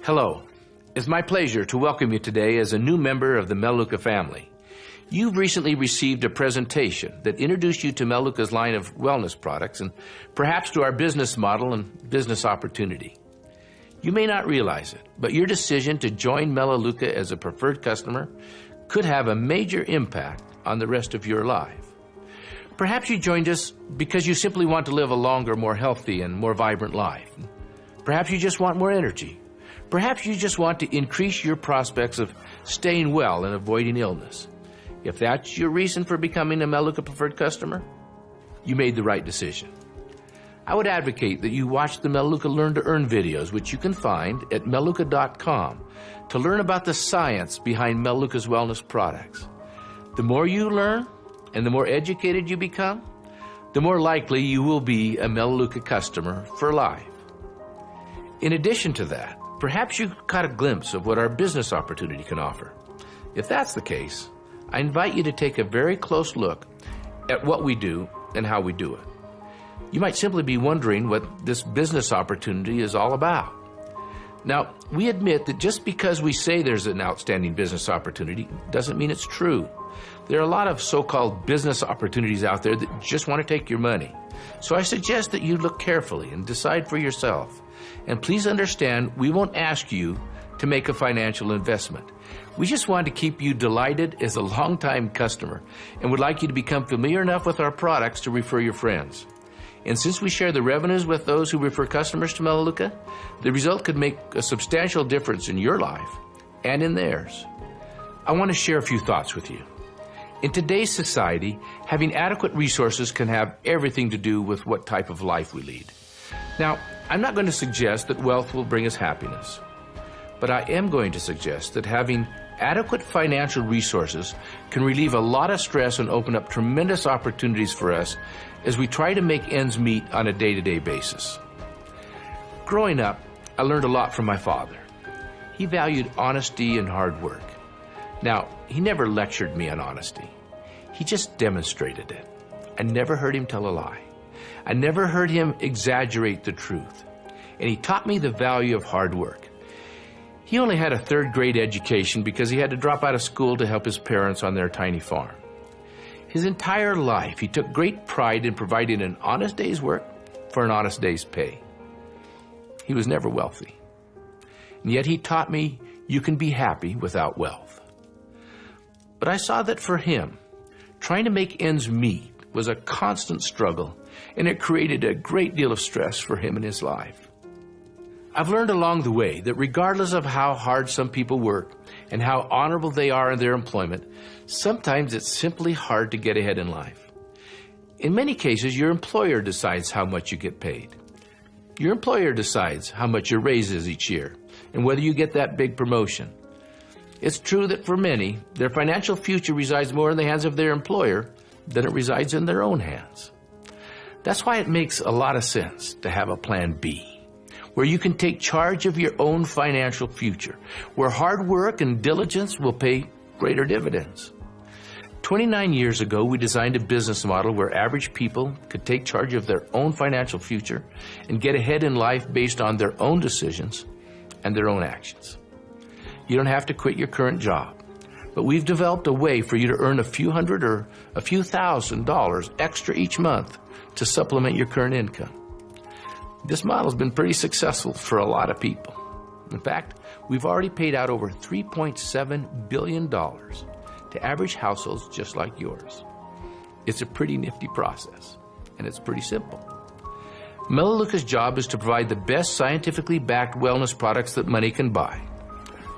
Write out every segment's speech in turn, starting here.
Hello. It's my pleasure to welcome you today as a new member of the Melaleuca family. You've recently received a presentation that introduced you to Melaleuca's line of wellness products and perhaps to our business model and business opportunity. You may not realize it, but your decision to join Melaleuca as a preferred customer could have a major impact on the rest of your life. Perhaps you joined us because you simply want to live a longer, more healthy, and more vibrant life. Perhaps you just want more energy. Perhaps you just want to increase your prospects of staying well and avoiding illness. If that's your reason for becoming a Melaleuca preferred customer, you made the right decision. I would advocate that you watch the Melaleuca Learn to Earn videos, which you can find at melaleuca.com, to learn about the science behind Melaleuca's wellness products. The more you learn and the more educated you become, the more likely you will be a Melaleuca customer for life. In addition to that, perhaps you caught a glimpse of what our business opportunity can offer. If that's the case, I invite you to take a very close look at what we do and how we do it. You might simply be wondering what this business opportunity is all about. Now, we admit that just because we say there's an outstanding business opportunity doesn't mean it's true. There are a lot of so-called business opportunities out there that just want to take your money. So I suggest that you look carefully and decide for yourself. And please understand, we won't ask you to make a financial investment. We just want to keep you delighted as a longtime customer and would like you to become familiar enough with our products to refer your friends. And since we share the revenues with those who refer customers to Melaleuca, the result could make a substantial difference in your life and in theirs. I want to share a few thoughts with you. In today's society, having adequate resources can have everything to do with what type of life we lead. Now, I'm not going to suggest that wealth will bring us happiness, but I am going to suggest that having adequate financial resources can relieve a lot of stress and open up tremendous opportunities for us as we try to make ends meet on a day-to-day basis. Growing up, I learned a lot from my father. He valued honesty and hard work. Now, he never lectured me on honesty. He just demonstrated it. I never heard him tell a lie. I never heard him exaggerate the truth. And he taught me the value of hard work. He only had a third-grade education because he had to drop out of school to help his parents on their tiny farm. His entire life, he took great pride in providing an honest day's work for an honest day's pay. He was never wealthy. And yet he taught me you can be happy without wealth. But I saw that for him, trying to make ends meet was a constant struggle, and it created a great deal of stress for him in his life. I've learned along the way that regardless of how hard some people work and how honorable they are in their employment, sometimes it's simply hard to get ahead in life. In many cases, your employer decides how much you get paid. Your employer decides how much your raise is each year and whether you get that big promotion. It's true that for many, their financial future resides more in the hands of their employer than it resides in their own hands. That's why it makes a lot of sense to have a plan B, where you can take charge of your own financial future, where hard work and diligence will pay greater dividends. 29 years ago, we designed a business model where average people could take charge of their own financial future and get ahead in life based on their own decisions and their own actions. You don't have to quit your current job, but we've developed a way for you to earn a few hundred or a few $1,000s extra each month to supplement your current income. This model's been pretty successful for a lot of people. In fact, we've already paid out over $3.7 billion to average households just like yours. It's a pretty nifty process, and it's pretty simple. Melaleuca's job is to provide the best scientifically backed wellness products that money can buy.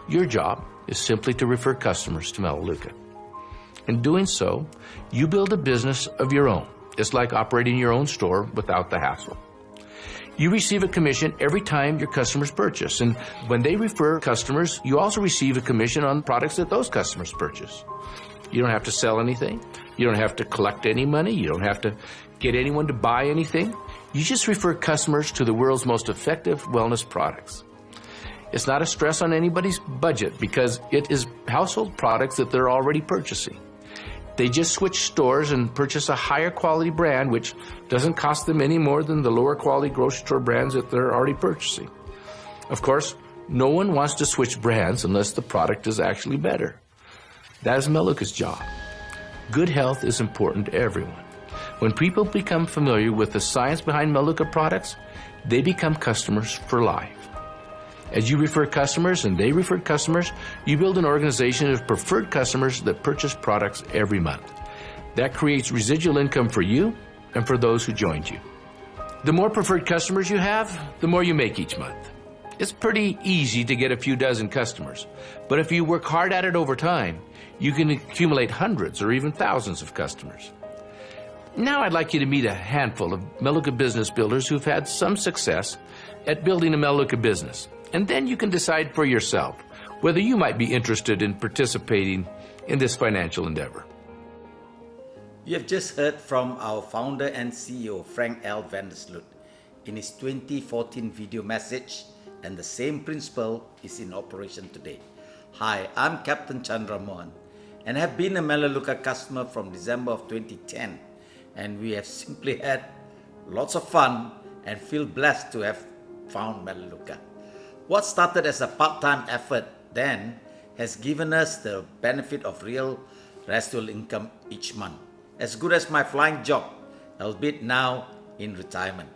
Your job is simply to refer customers to Melaleuca. In doing so, you build a business of your own. It's like operating your own store without the hassle. You receive a commission every time your customers purchase, and when they refer customers, you also receive a commission on products that those customers purchase. You don't have to sell anything. You don't have to collect any money. You don't have to get anyone to buy anything. You just refer customers to the world's most effective wellness products. It's not a stress on anybody's budget because it is household products that they're already purchasing. They just switch stores and purchase a higher quality brand, which doesn't cost them any more than the lower quality grocery store brands that they're already purchasing. Of course, No one wants to switch brands unless the product is actually better. That is Melaleuca's job. Good health is important to everyone. When people become familiar with the science behind Melaleuca products, they become customers for life. As you refer customers and they refer customers, you build an organization of preferred customers that purchase products every month. That creates residual income for you and for those who joined you. The more preferred customers you have, the more you make each month. It's pretty easy to get a few dozen customers, but if you work hard at it over time, you can accumulate hundreds or even thousands of customers. Now I'd like you to meet a handful of Melaleuca business builders who've had some success at building a Melaleuca business. And then you can decide for yourself whether you might be interested in participating in this financial endeavor. You have just heard from our founder and CEO, Frank L. van der Sloot, in his 2014 video message, and the same principle is in operation today. Hi, I'm Captain Chandra Mohan, and have been a Melaleuca customer from December of 2010. And we have simply had lots of fun and feel blessed to have found Melaleuca. What started as a part-time effort then has given us the benefit of real residual income each month. As good as my flying job, albeit now in retirement.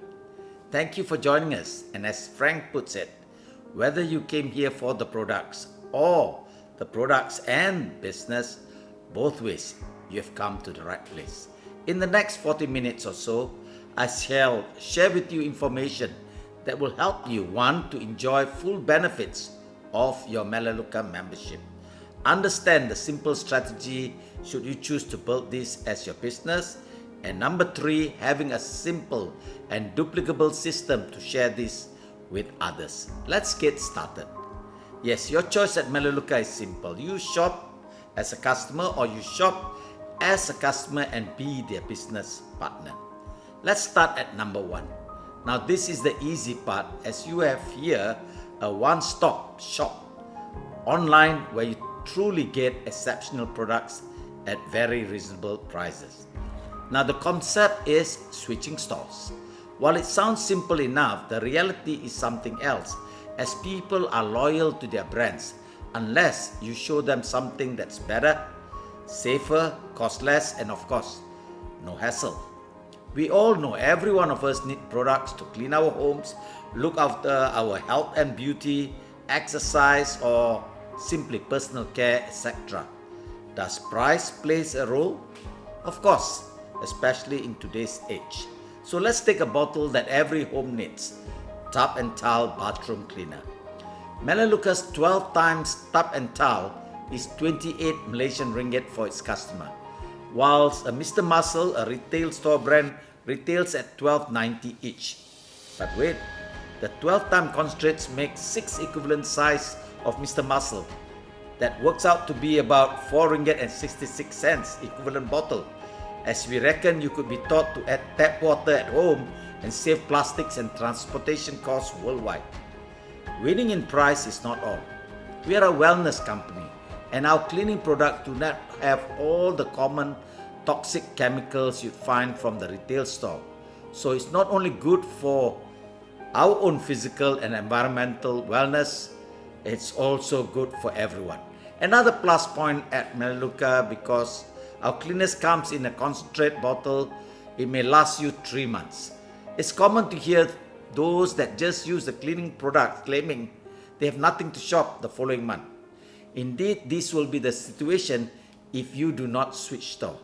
Thank you for joining us, and as Frank puts it, whether you came here for the products or the products and business, both ways, you have come to the right place. In the next 40 minutes or so, I shall share with you information that will help you, one, to enjoy full benefits of your Melaleuca membership. Understand the simple strategy should you choose to build this as your business. And number 3, having a simple and duplicable system to share this with others. Let's get started. Yes, your choice at Melaleuca is simple. You shop as a customer or you shop as a customer and be their business partner. Let's start at number 1. Now this is the easy part, as you have here a one-stop shop online where you truly get exceptional products at very reasonable prices. Now the concept is switching stores. While it sounds simple enough, the reality is something else, as people are loyal to their brands unless you show them something that's better, safer, cost less, and of course, no hassle. We all know every one of us need products to clean our homes, look after our health and beauty, exercise, or simply personal care, etc. Does price play a role? Of course, especially in today's age. So let's take a bottle that every home needs, Tub and Tile Bathroom Cleaner. Melaleuca's 12 times Tub and Tile is 28 Malaysian ringgit for its customer, whilst a Mr. Muscle, a retail store brand, retails at 12.90 each. But wait, the 12-time concentrates make 6 equivalent size of Mr. Muscle. That works out to be about 4 ringgit and 66 cents equivalent bottle, as we reckon you could be taught to add tap water at home and save plastics and transportation costs worldwide. Winning in price is not all. We are a wellness company, and our cleaning product do not have all the common toxic chemicals you'd find from the retail store. So it's not only good for our own physical and environmental wellness, it's also good for everyone. Another plus point at Melaleuca, because our cleaners comes in a concentrate bottle, it may last you 3 months. It's common to hear those that just use the cleaning product claiming they have nothing to shop the following month. Indeed, this will be the situation if you do not switch store.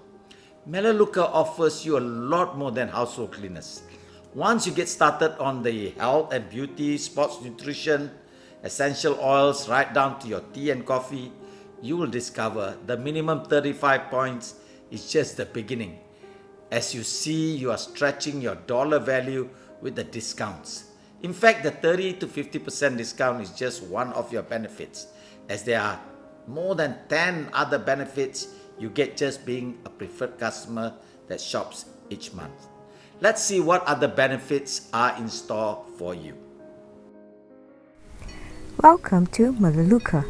Melaleuca offers you a lot more than household cleaners. Once you get started on the health and beauty, sports nutrition, essential oils, right down to your tea and coffee, you will discover the minimum 35 points is just the beginning. As you see, you are stretching your dollar value with the discounts. In fact, the 30 to 50% discount is just one of your benefits, as there are more than 10 other benefits you get just being a preferred customer that shops each month. Let's see what other benefits are in store for you. Welcome to Melaleuca.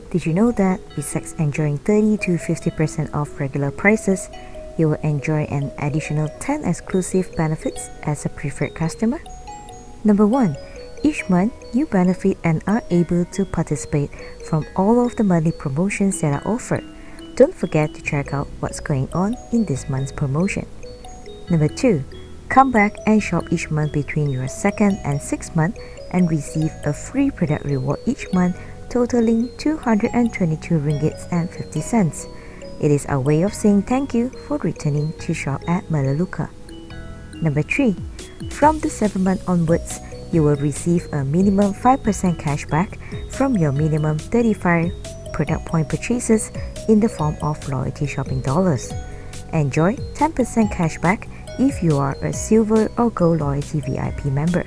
Did you know that besides enjoying 30 to 50% off regular prices, you will enjoy an additional 10 exclusive benefits as a preferred customer? Number 1, Each month, you benefit and are able to participate from all of the monthly promotions that are offered. Don't forget to check out what's going on in this month's promotion. Number 2. Come back and shop each month between your 2nd and 6th month and receive a free product reward each month totaling 222 ringgits and 50 cents. It is our way of saying thank you for returning to shop at Melaleuca. Number 3. From the 7th month onwards, you will receive a minimum 5% cashback from your minimum 35 product point purchases in the form of loyalty shopping dollars. Enjoy 10% cashback if you are a Silver or Gold Loyalty VIP member.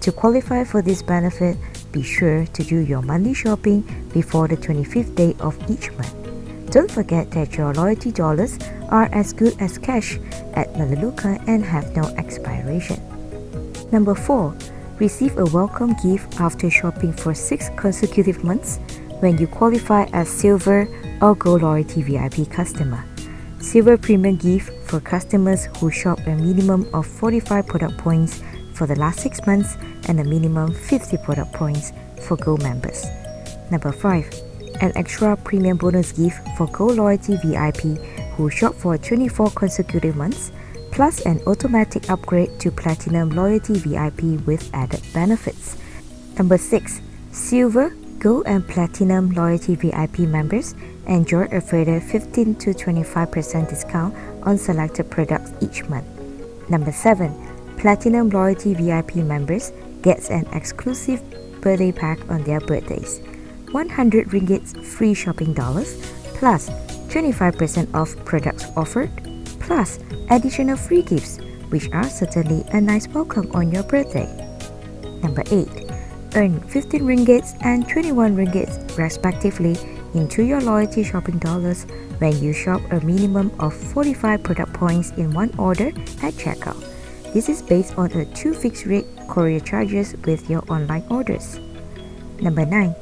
To qualify for this benefit, be sure to do your monthly shopping before the 25th day of each month. Don't forget that your loyalty dollars are as good as cash at Melaleuca and have no expiration. Number 4. Receive a welcome gift after shopping for 6 consecutive months when you qualify as Silver or Gold Loyalty VIP customer. Silver Premium gift for customers who shop a minimum of 45 product points for the last 6 months and a minimum 50 product points for Gold members. Number 5. An extra premium bonus gift for Gold Loyalty VIP who shop for 24 consecutive months, plus an automatic upgrade to Platinum Loyalty VIP with added benefits. Number 6. Silver, Gold and Platinum Loyalty VIP members enjoy a further 15 to 25% discount on selected products each month. Number 7. Platinum Loyalty VIP members gets an exclusive birthday pack on their birthdays. 100 ringgits free shopping dollars plus 25% off products offered plus additional free gifts, which are certainly a nice welcome on your birthday. Number 8. Earn 15 ringgits and 21 ringgits respectively into your loyalty shopping dollars when you shop a minimum of 45 product points in one order at checkout. This is based on a 2 fixed rate courier charges with your online orders. Number 9.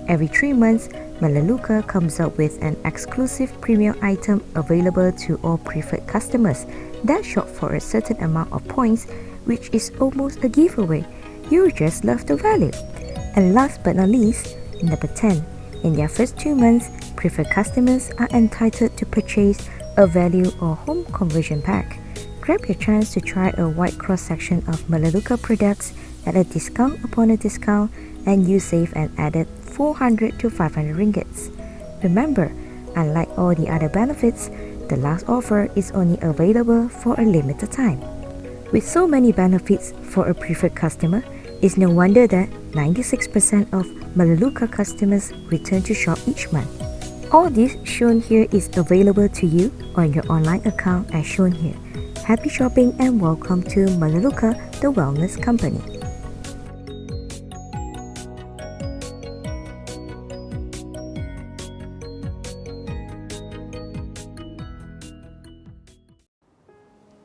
Every 3 months, Melaleuca comes up with an exclusive premium item available to all preferred customers that shop for a certain amount of points, which is almost a giveaway. You just love the value. And last but not least, number 10. In their first 2 months, preferred customers are entitled to purchase a value or home conversion pack. Grab your chance to try a wide cross-section of Melaleuca products at a discount upon a discount, and you save an added 400 to 500 ringgits. Remember, unlike all the other benefits, the last offer is only available for a limited time. With so many benefits for a preferred customer, it's no wonder that 96% of Melaleuca customers return to shop each month. All this shown here is available to you on your online account as shown here. Happy shopping and welcome to Melaleuca, the wellness company.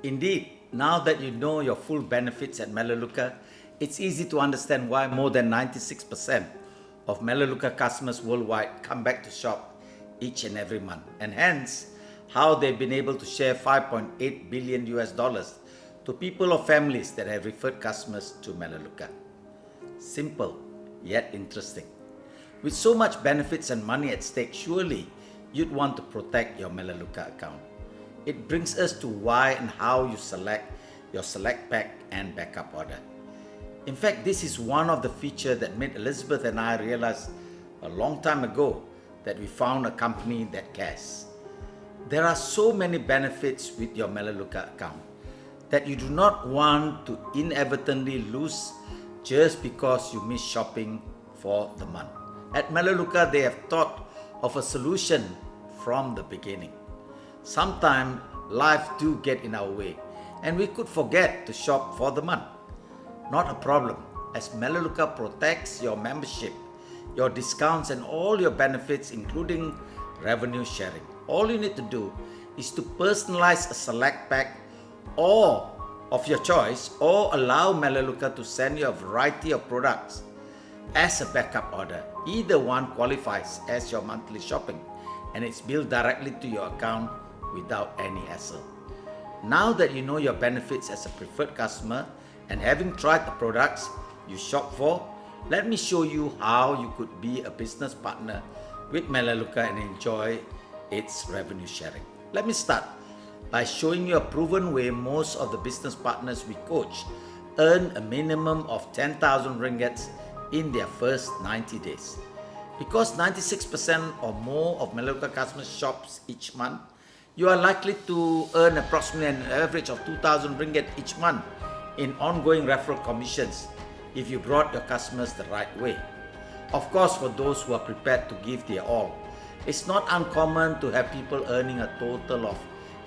Indeed, now that you know your full benefits at Melaleuca, it's easy to understand why more than 96% of Melaleuca customers worldwide come back to shop each and every month, and hence how they've been able to share $5.8 billion to people or families that have referred customers to Melaleuca. Simple, yet interesting. With so much benefits and money at stake, surely you'd want to protect your Melaleuca account. It brings us to why and how you select your select pack and backup order. In fact, this is one of the features that made Elizabeth and I realize a long time ago that we found a company that cares. There are so many benefits with your Melaleuca account that you do not want to inadvertently lose just because you miss shopping for the month. At Melaleuca, they have thought of a solution from the beginning. Sometimes life do get in our way and we could forget to shop for the month. Not a problem, as Melaleuca protects your membership, your discounts and all your benefits including revenue sharing. All you need to do is to personalize a select pack or of your choice, or allow Melaleuca to send you a variety of products as a backup order. Either one qualifies as your monthly shopping and it's billed directly to your account without any hassle. Now that you know your benefits as a preferred customer and having tried the products, you shop for, let me show you how you could be a business partner with Melaleuca and enjoy its revenue sharing. Let me start by showing you a proven way most of the business partners we coach earn a minimum of 10,000 ringgits in their first 90 days. Because 96% or more of Melaleuca customers shops each month, you are likely to earn approximately an average of 2,000 ringgit each month in ongoing referral commissions if you brought your customers the right way. Of course, for those who are prepared to give their all, it's not uncommon to have people earning a total of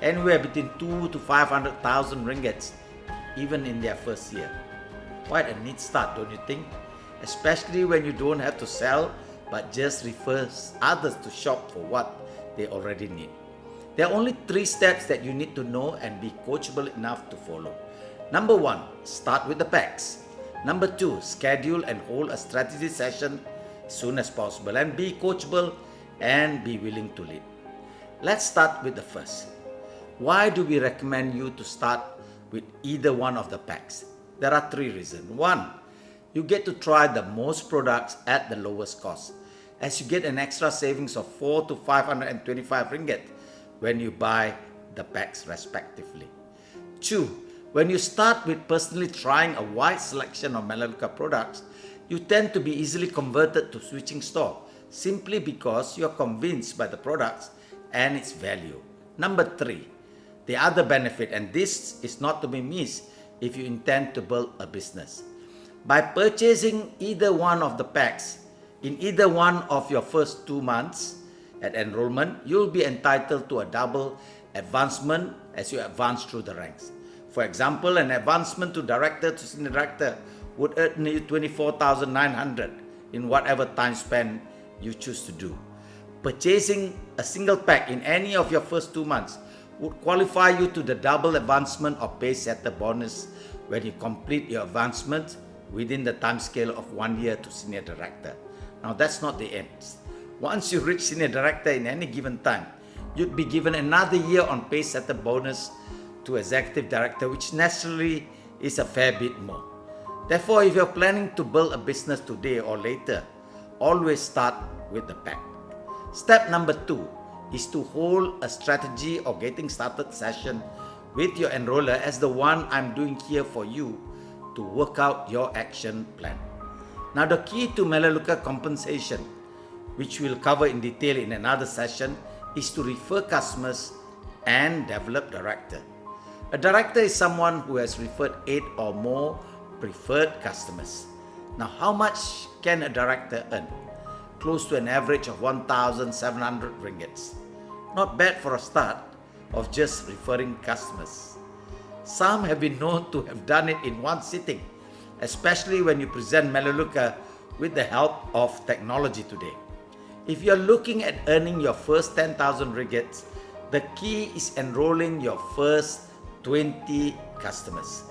anywhere between 2 to 500,000 ringgits even in their first year. Quite a neat start, don't you think? Especially when you don't have to sell but just refer others to shop for what they already need. There are only 3 steps that you need to know and be coachable enough to follow. Number 1, start with the packs. Number 2, schedule and hold a strategy session as soon as possible, and be coachable and be willing to lead. Let's start with the first. Why do we recommend you to start with either one of the packs? There are 3 reasons. 1, you get to try the most products at the lowest cost, as you get an extra savings of 4 to 525 ringgit when you buy the packs respectively. 2, when you start with personally trying a wide selection of Melaleuca products, you tend to be easily converted to switching store simply because you are convinced by the products and its value. Number 3, the other benefit, and this is not to be missed if you intend to build a business. By purchasing either one of the packs in either one of your first 2 months at enrollment, you'll be entitled to a double advancement as you advance through the ranks. For example, an advancement to director to senior director would earn you 24,900 in whatever time span you choose to do. Purchasing a single pack in any of your first 2 months would qualify you to the double advancement or pace setter bonus when you complete your advancement within the time scale of 1 year to senior director. Now that's not the end. Once you reach senior director in any given time, you'd be given another year on pace setter bonus to executive director, which naturally is a fair bit more. Therefore, if you're planning to build a business today or later, always start with the pack. Step number 2 is to hold a strategy or getting started session with your enroller as the one I'm doing here for you to work out your action plan. Now, the key to Melaleuca compensation, which we'll cover in detail in another session, is to refer customers and develop director. A director is someone who has referred 8 or more preferred customers. Now, how much can a director earn? Close to an average of 1,700 ringgits. Not bad for a start of just referring customers. Some have been known to have done it in one sitting, especially when you present Melaleuca with the help of technology today. If you're looking at earning your first 10,000 ringgits, the key is enrolling your first 20 customers.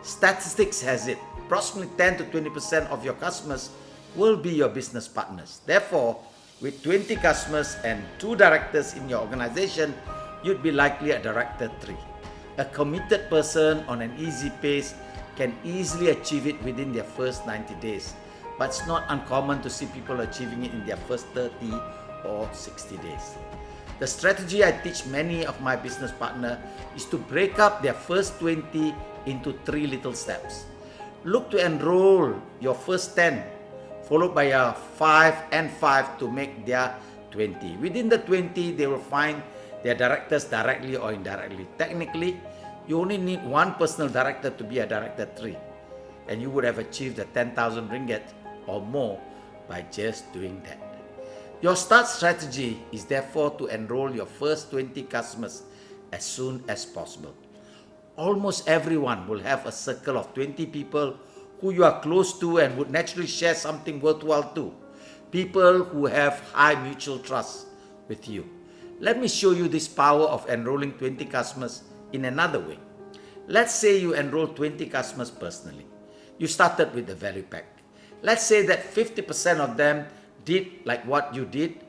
Statistics has it, approximately 10 to 20% of your customers will be your business partners. Therefore, with 20 customers and 2 directors in your organization, you'd be likely a director 3. A committed person on an easy pace can easily achieve it within their first 90 days, but it's not uncommon to see people achieving it in their first 30 or 60 days. The strategy I teach many of my business partners is to break up their first 20 into 3 little steps. Look to enroll your first 10, followed by a 5 and 5 to make their 20. Within the 20, they will find their directors directly or indirectly. Technically, you only need 1 personal director to be a director 3, and you would have achieved the 10,000 ringgit or more by just doing that. Your start strategy is therefore to enroll your first 20 customers as soon as possible. Almost everyone will have a circle of 20 people who you are close to and would naturally share something worthwhile to. People who have high mutual trust with you. Let me show you this power of enrolling 20 customers in another way. Let's say you enroll 20 customers personally. You started with the value pack. Let's say that 50% of them did like what you did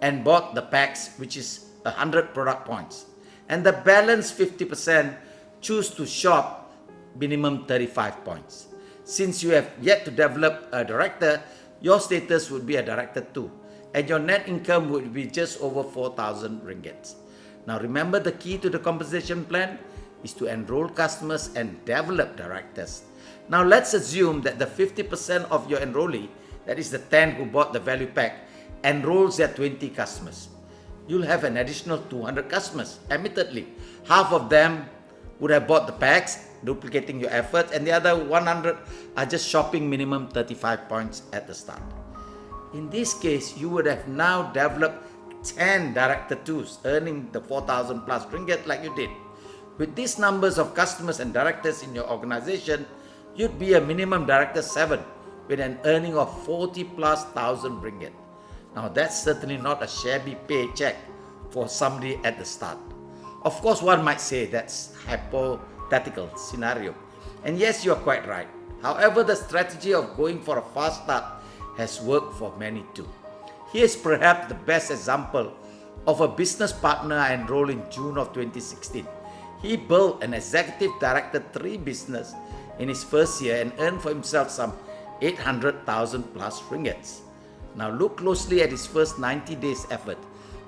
and bought the packs, which is 100 product points. And the balance 50% choose to shop minimum 35 points. Since you have yet to develop a director, your status would be a director too, and your net income would be just over 4,000 ringgit. Now remember, the key to the compensation plan is to enroll customers and develop directors. Now let's assume that the 50% of your enrollee, that is the 10 who bought the value pack, enrolls their 20 customers. You'll have an additional 200 customers. Admittedly, half of them would have bought the packs, duplicating your efforts, and the other 100 are just shopping minimum 35 points at the start. In this case, you would have now developed 10 director 2s, earning the 4,000 plus ringgit like you did. With these numbers of customers and directors in your organization, you'd be a minimum director 7 with an earning of 40 plus thousand ringgit. Now that's certainly not a shabby paycheck for somebody at the start. Of course, one might say that's hypothetical scenario. And yes, you are quite right. However, the strategy of going for a fast start has worked for many too. Here's perhaps the best example of a business partner I enrolled in June of 2016. He built an executive director 3 business in his first year and earned for himself some 800,000 plus ringgits. Now look closely at his first 90 days effort,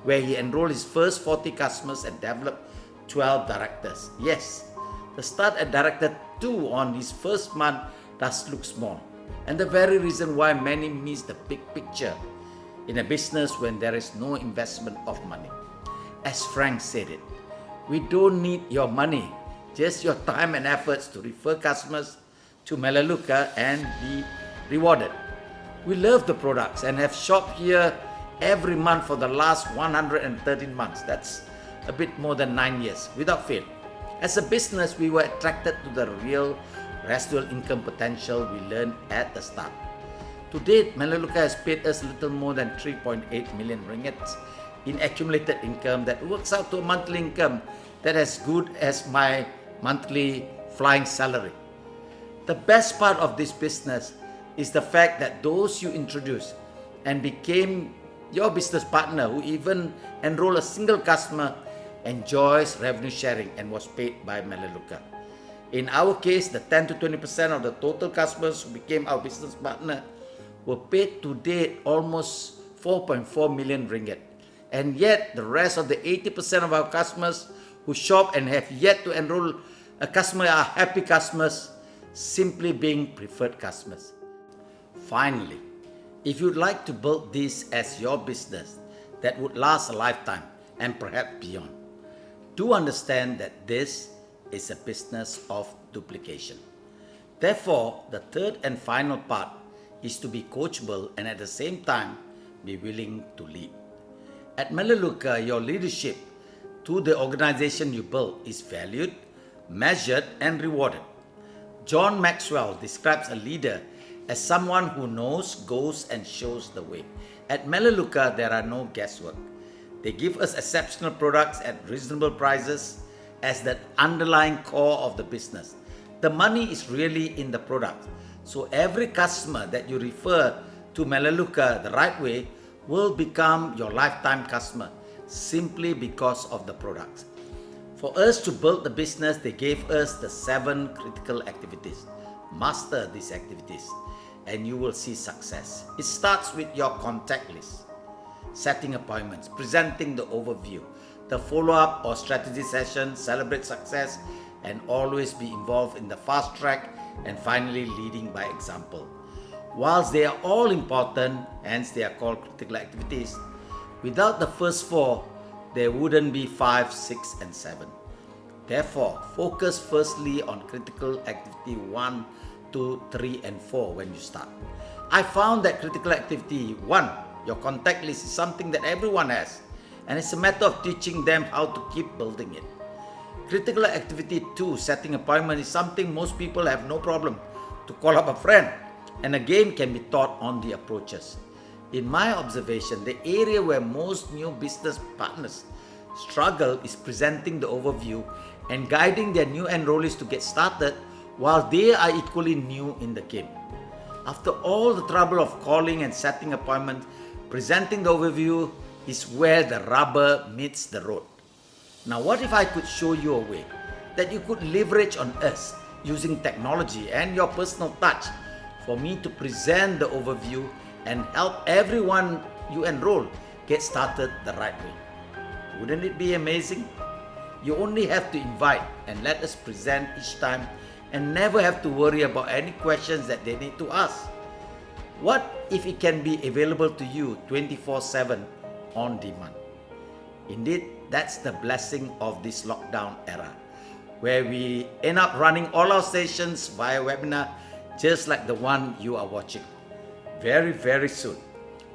where he enrolled his first 40 customers and developed 12 directors. Yes, the start at director 2 on his first month does look small, and the very reason why many miss the big picture in a business when there is no investment of money. As Frank said it, we don't need your money, just your time and efforts to refer customers to Melaleuca and be rewarded. We love the products and have shopped here every month for the last 113 months. That's a bit more than 9 years, without fail. As a business, we were attracted to the real residual income potential we learned at the start. To date, Melaleuca has paid us a little more than 3.8 million ringgit in accumulated income that works out to a monthly income that as good as my monthly flying salary. The best part of this business is the fact that those you introduced and became your business partner, who even enroll a single customer, enjoys revenue sharing and was paid by Melaleuca. In our case, the 10 to 20% of the total customers who became our business partner were paid to date almost 4.4 million ringgit. And yet, the rest of the 80% of our customers who shop and have yet to enroll a customer are happy customers, simply being preferred customers. Finally, if you'd like to build this as your business that would last a lifetime and perhaps beyond, do understand that this is a business of duplication. Therefore, the third and final part is to be coachable and at the same time be willing to lead. At Melaleuca, your leadership to the organization you build is valued, measured, and rewarded. John Maxwell describes a leader as someone who knows, goes, and shows the way. At Melaleuca, there are no guesswork. They give us exceptional products at reasonable prices as the underlying core of the business. The money is really in the product. So every customer that you refer to Melaleuca the right way will become your lifetime customer simply because of the products. For us to build the business, they gave us the 7 critical activities. Master these activities and you will see success. It starts with your contact list, setting appointments, presenting the overview, the follow-up or strategy session, celebrate success, and always be involved in the fast track, and finally leading by example. Whilst they are all important, hence they are called critical activities, without the first 4, there wouldn't be 5, 6, and 7. Therefore, focus firstly on critical activity 1, 2, 3, and 4 when you start. I found that critical activity 1, your contact list, is something that everyone has, and it's a matter of teaching them how to keep building it. Critical activity 2, setting appointment, is something most people have no problem to call up a friend, and again can be taught on the approaches. In my observation, the area where most new business partners struggle is presenting the overview and guiding their new enrollees to get started while they are equally new in the game. After all the trouble of calling and setting appointments, presenting the overview is where the rubber meets the road. Now, what if I could show you a way that you could leverage on us using technology and your personal touch for me to present the overview and help everyone you enroll get started the right way. Wouldn't it be amazing? You only have to invite and let us present each time and never have to worry about any questions that they need to ask. What if it can be available to you 24/7 on demand? Indeed, that's the blessing of this lockdown era, where we end up running all our sessions via webinar, just like the one you are watching. Very, very soon,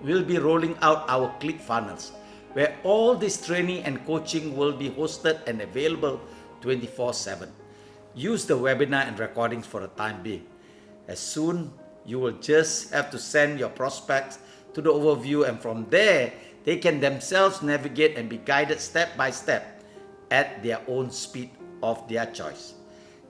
we'll be rolling out our ClickFunnels, where all this training and coaching will be hosted and available 24/7. Use the webinar and recordings for the time being. As soon, you will just have to send your prospects to the overview, and from there, they can themselves navigate and be guided step by step at their own speed of their choice.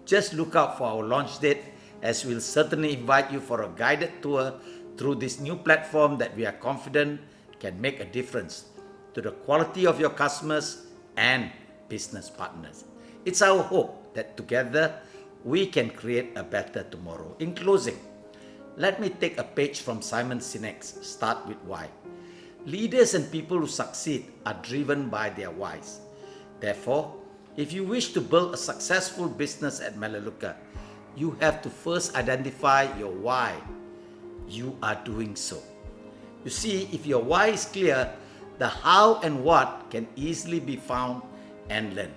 Just look out for our launch date, as we'll certainly invite you for a guided tour through this new platform that we are confident can make a difference to the quality of your customers and business partners. It's our hope that together we can create a better tomorrow. In closing, let me take a page from Simon Sinek's Start with Why. Leaders and people who succeed are driven by their whys. Therefore, if you wish to build a successful business at Melaleuca, you have to first identify your why you are doing so. You see, if your why is clear, the how and what can easily be found and learned.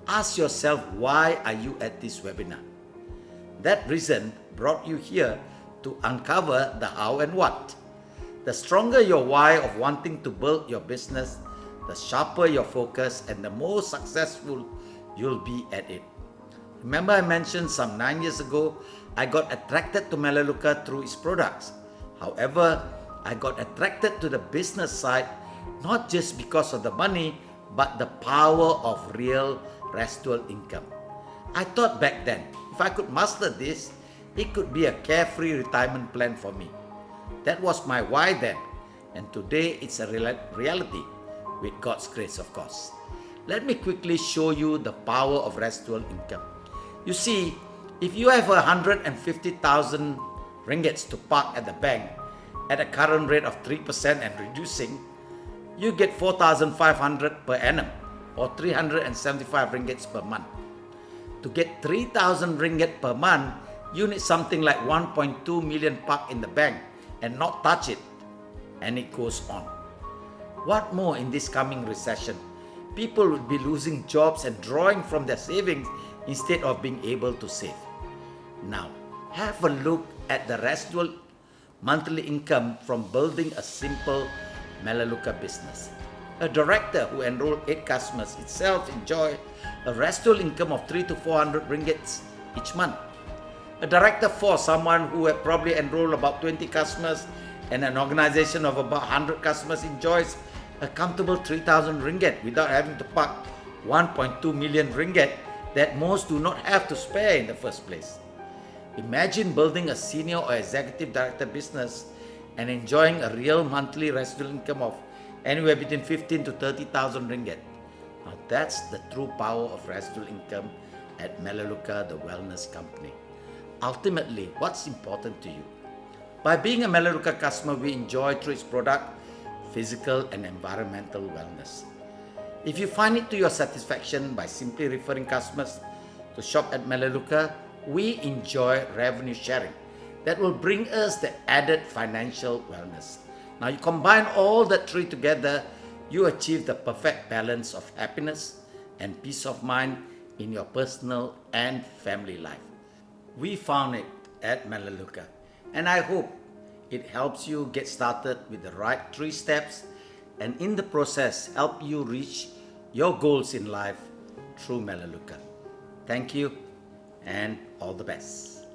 Ask yourself, why are you at this webinar? That reason brought you here to uncover the how and what. The stronger your why of wanting to build your business, the sharper your focus and the more successful you'll be at it. Remember, I mentioned some 9 years ago, I got attracted to Melaleuca through its products. However, I got attracted to the business side not just because of the money, but the power of real residual income. I thought back then, if I could master this, it could be a carefree retirement plan for me. That was my why then, and today it's a reality with God's grace, of course. Let me quickly show you the power of residual income. You see, if you have 150,000 ringgits to park at the bank at a current rate of 3% and reducing, you get 4,500 per annum or 375 ringgits per month. To get 3,000 ringgit per month, you need something like 1.2 million parked in the bank and not touch it. And it goes on. What more in this coming recession? People will be losing jobs and drawing from their savings instead of being able to save. Now, have a look at the residual monthly income from building a simple Melaleuca business. A director who enrolled 8 customers itself enjoy a residual income of 300 to 400 ringgits each month. A director for someone who had probably enrolled about 20 customers and an organization of about 100 customers enjoys a comfortable 3,000 ringgit without having to park 1.2 million ringgit that most do not have to spare in the first place. Imagine building a senior or executive director business and enjoying a real monthly residual income of anywhere between 15 to 30,000 ringgit. Now that's the true power of residual income at Melaleuca, the wellness company. Ultimately, what's important to you? By being a Melaleuca customer, we enjoy through its product, physical and environmental wellness. If you find it to your satisfaction by simply referring customers to shop at Melaleuca, we enjoy revenue sharing that will bring us the added financial wellness. Now you combine all that three together, you achieve the perfect balance of happiness and peace of mind in your personal and family life. We found it at Melaleuca, and I hope it helps you get started with the right 3 steps and in the process help you reach your goals in life through Melaleuca. Thank you and all the best.